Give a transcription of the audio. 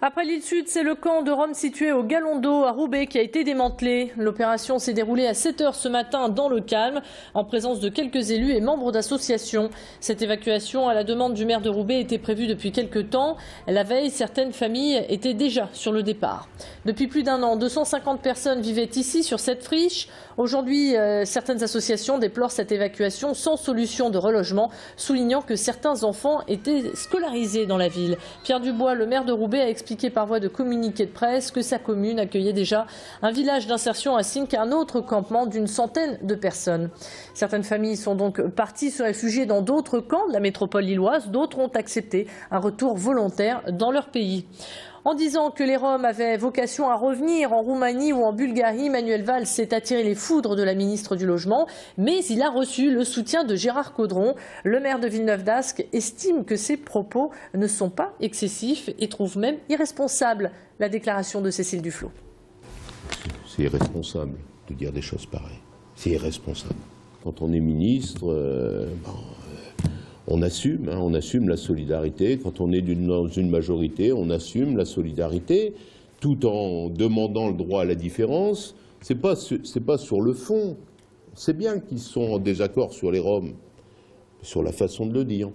Après l'île Sud, c'est le camp de Roms situé au Galondo à Roubaix qui a été démantelé. L'opération s'est déroulée à 7 h ce matin dans le calme, en présence de quelques élus et membres d'associations. Cette évacuation à la demande du maire de Roubaix était prévue depuis quelques temps. La veille, certaines familles étaient déjà sur le départ. Depuis plus d'un an, 250 personnes vivaient ici sur cette friche. Aujourd'hui, certaines associations déplorent cette évacuation sans solution de relogement, soulignant que certains enfants étaient scolarisés dans la ville. Pierre Dubois, le maire de Roubaix, a expliqué par voie de communiqué de presse que sa commune accueillait déjà un village d'insertion ainsi qu'un autre campement d'une centaine de personnes. Certaines familles sont donc parties se réfugier dans d'autres camps de la métropole lilloise, d'autres ont accepté un retour volontaire dans leur pays. En disant que les Roms avaient vocation à revenir en Roumanie ou en Bulgarie, Manuel Valls s'est attiré les foudres de la ministre du Logement, mais il a reçu le soutien de Gérard Caudron. Le maire de Villeneuve-d'Ascq estime que ces propos ne sont pas excessifs et trouve même irresponsable la déclaration de Cécile Duflot. C'est irresponsable de dire des choses pareilles. C'est irresponsable. Quand on est ministre, on assume la solidarité. Quand on est dans une majorité, on assume la solidarité, tout en demandant le droit à la différence. C'est pas sur le fond. C'est bien qu'ils sont en désaccord sur les Roms, sur la façon de le dire.